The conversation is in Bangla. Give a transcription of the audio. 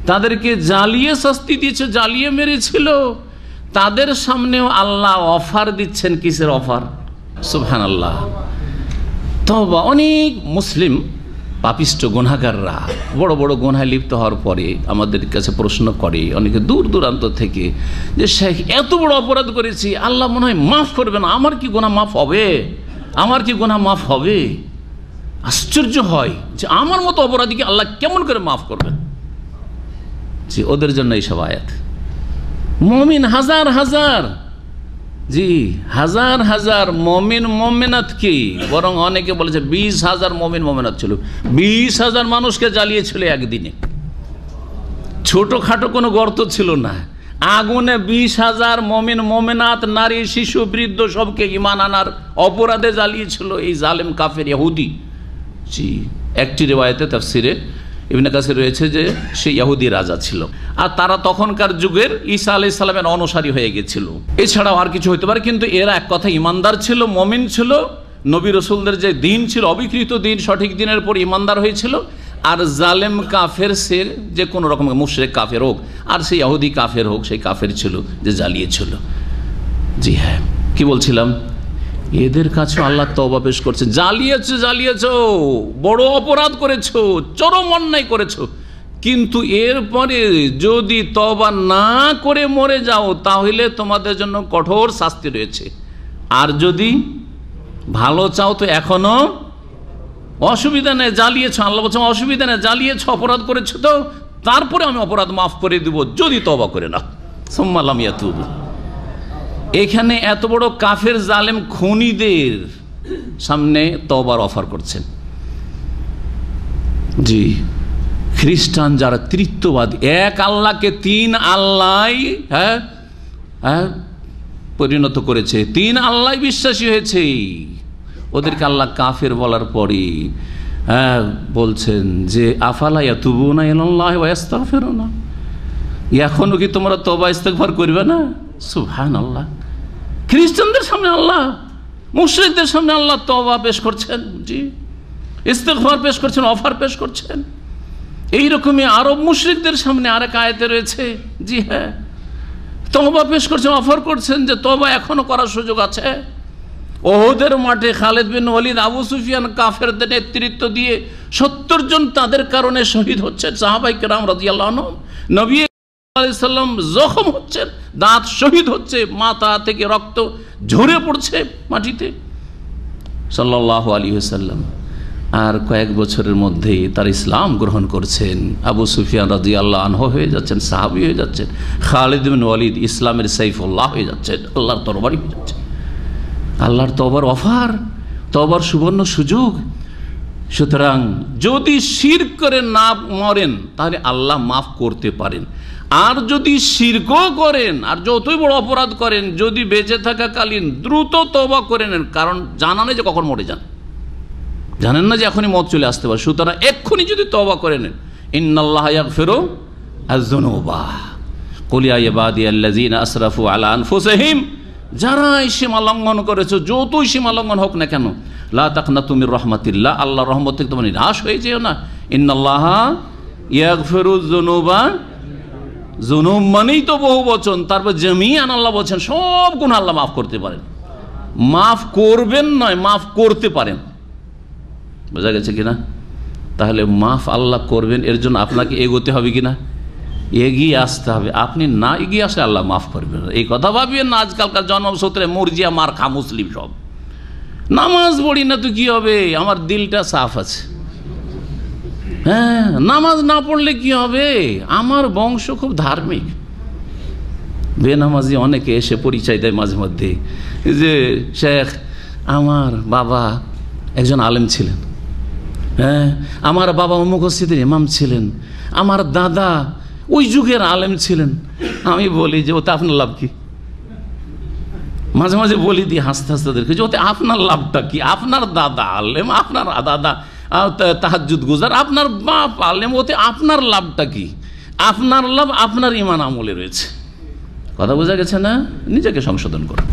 তাদেরকে জ্বালিয়ে শাস্তি দিয়েছে, জ্বালিয়ে মেরেছিল, তাদের সামনেও আল্লাহ অফার দিচ্ছেন। কিসের অফার? সুবহানাল্লাহ। তওবা। অনেক মুসলিম পাপিষ্ট গুনাহগাররা বড় বড় গুনাহে লিপ্ত হওয়ার পরে আমাদের কাছে প্রশ্ন করে, অনেকে দূর দূরান্ত থেকে, যে শেখ এত বড় অপরাধ করেছি, আল্লাহ মনে হয় মাফ করবে না, আমার কি গুনাহ মাফ হবে? আমার কি গুনাহ মাফ হবে? আশ্চর্য হয় যে আমার মতো অপরাধীকে আল্লাহ কেমন করে মাফ করবেন। জি, ওদের জন্য এইসব আয়াত। মুমিন হাজার হাজার, জি হাজার হাজার মুমিন মুমিনাত কি, বরং অনেকে বলেছে 20,000 মুমিন মুমিনাত ছিল। 20,000 মানুষকে জ্বালিয়েছিল একদিনে। ছোটখাটো কোনো গর্ত ছিল না, আগুনে 20,000 মুমিন মুমিনাত, নারী শিশু বৃদ্ধ সবকে ঈমান আনার অপরাধে জ্বালিয়েছিল এই জালেম কাফের ইহুদি। জি, একটি রিওয়ায়াতে তাফসিরে ইবনে কাসির রয়েছে যে সে ইহুদি রাজা ছিল, আর তারা তখনকার যুগের ঈসা আলাইহিস সালামের অনুসারী হয়ে গেছিল। এছাড়াও আর কিছু হতে পারে, কিন্তু এরা এক কথা ইমানদার ছিল, মুমিন ছিল। নবী রাসূলদের যে দিন ছিল, অবিকৃত দিন, সঠিক দিনের পর ইমানদার হয়েছিল। আর জালেম কাফের, সে যে কোনো রকম মুশরিক কাফের হোক, আর সেই ইহুদি কাফের হোক, সেই কাফের ছিল যে জ্বালিয়েছিল। জি হ্যাঁ, কি বলছিলাম? এদের কাছে আল্লাহ তওবা পেশ করছে। জ্বালিয়েছো, বড় অপরাধ করেছো, চরম অন্যায় করেছো, কিন্তু এরপরে যদি তওবা না করে মরে যাও তাহলে তোমাদের জন্য কঠোর শাস্তি রয়েছে। আর যদি ভালো চাও তো এখনো অসুবিধা নেই। জ্বালিয়েছো, আল্লাহ বলছেন অসুবিধা নেই, জ্বালিয়েছো, অপরাধ করেছো, তো তারপরে আমি অপরাধ মাফ করে দিব যদি তওবা করে নাও। সুম্মা লাম ইয়াতুবু। এখানে এত বড় কাফের জালেম খুনিদের সামনে তওবার অফার করছেন। জি, খ্রিস্টান যারা তৃত্ববাদী, এক আল্লাহকে 3 আল্লাহ পরিণত করেছে, 3 আল্লাহ বিশ্বাসী হয়েছে, ওদেরকে আল্লাহ কাফের বলার পরে বলছেন যে আফালা ইয়াতুবুনা ইলাল্লাহি ওয়া ইস্তাগফিরুনা, এখনো কি তোমরা তওবা ইস্তেগফার করবে না? সুবহানাল্লাহ। খ্রিস্টানদের সামনে আল্লাহ, মুশরিকদের সামনে আল্লাহ তওবা পেশ করছেন, জি ইস্তেগফার পেশ করছেন, অফার পেশ করছেন। এইরকমই আরব মুশরিকদের সামনে আরেক আয়াতে রয়েছে, জি হ্যাঁ, তওবা পেশ করছেন, অফার করছেন যে তওবা এখনো করার সুযোগ আছে। ওহুদের মাঠে খালিদ বিন ওয়ালিদ, আবু সুফিয়ান কাফেরদের নেতৃত্ব দিয়ে 70 জন তাদের কারণে শহীদ হচ্ছেন সাহাবায়ে কেরাম রাদিয়াল্লাহু আনহুম। নবী আলাইহিস সালাম জখম হচ্ছেন, দাঁত শহীদ হচ্ছে, মাথা থেকে রক্ত ঝরে পড়ছে মাটিতে সাল্লাল্লাহু আলাইহি ওয়াসাল্লাম। আর কয়েক বছরের মধ্যেই তার ইসলাম গ্রহণ করছেন। আবু সুফিয়ান রাদিয়াল্লাহু আনহু হয়ে যাচ্ছেন, সাহাবী হয়ে যাচ্ছেন। খালিদ বিন ওয়ালিদ ইসলামের সাইফুল্লাহ হয়ে যাচ্ছেন, আল্লাহর তরবারি হয়ে যাচ্ছেন। আল্লাহর তওবার অফার, তওবার সুবর্ণ সুযোগ। সুতরাং যদি শিরক করে না মরেন তাহলে আল্লাহ মাফ করতে পারেন। আর যদি শিরকও করেন, আর যতই বড় অপরাধ করেন, যদি বেঁচে থাকাকালীন দ্রুত তওবা করে নেন, কারণ জানা নেই যে কখন মরে যান, জানেন না যে এখনই মত চলে আসতে পারে। সুতরাং এক্ষুনি যদি তওবা করে নেন, ইন্নাল্লাহা ইয়াগফিরু আয-যুনুবা কুল ইয়া ইবাদিয়াল্লাযীনা আসরাফু আলা আনফুসিহিম, যারা সীমা লঙ্ঘন করেছো, যতই সীমা লঙ্ঘন হোক না কেন, লা তাকনাতু মির রাহমাতিল্লাহ, আল্লাহর রহমত থেকে তোমরা নিরাশ হয়ে যেও না। ইন্নাল্লাহা ইয়াগফিরু যুনুবা, যুনুব মানেই তো বহু বচন, তারপর জামিআন আল্লাহ বলছেন সব গুনাহ আল্লাহ মাফ করতে পারেন। মাফ করবেন নয়, মাফ করতে পারেন। বোঝা গেছে কিনা? তাহলে মাফ আল্লাহ করবেন, এর জন্য আপনাকে এগোতে হবে কিনা? এগিয়ে আসতে হবে। আপনি না এগিয়ে আসলে আল্লাহ মাফ করবেন। এই কথা ভাবিয়েন না আজকালকার জন্মসূত্রে মর্জিয়া মার খা মুসলিম সব। নামাজ পড়ি না তো কি হবে, আমার দিলটা সাফ আছে। হ্যাঁ, নামাজ না পড়লে কি হবে, আমার বংশ খুব ধার্মিক। বেনামাজি অনেকে এসে পরিচয় দেয় মাঝে মধ্যে যে শেখ, আমার বাবা একজন আলেম ছিলেন, হ্যাঁ আমার বাবা মসজিদের ইমাম ছিলেন, আমার দাদা ওই যুগের আলেম ছিলেন। আমি বলি যে ওতে আপনার লাভ কি? মাঝে মাঝে বলি দিই হাসতে হাসতে ওদেরকে যে ওতে আপনার লাভটা কি? আপনার দাদা আলেম, আপনার দাদা তাহাজ্জুদ গুজার, আপনার বাপ আলেম, ওতে আপনার লাভটা কি? আপনার লাভ আপনার ঈমান আমলে রয়েছে। কথা বোঝা গেছে না? নিজেকে সংশোধন করুন।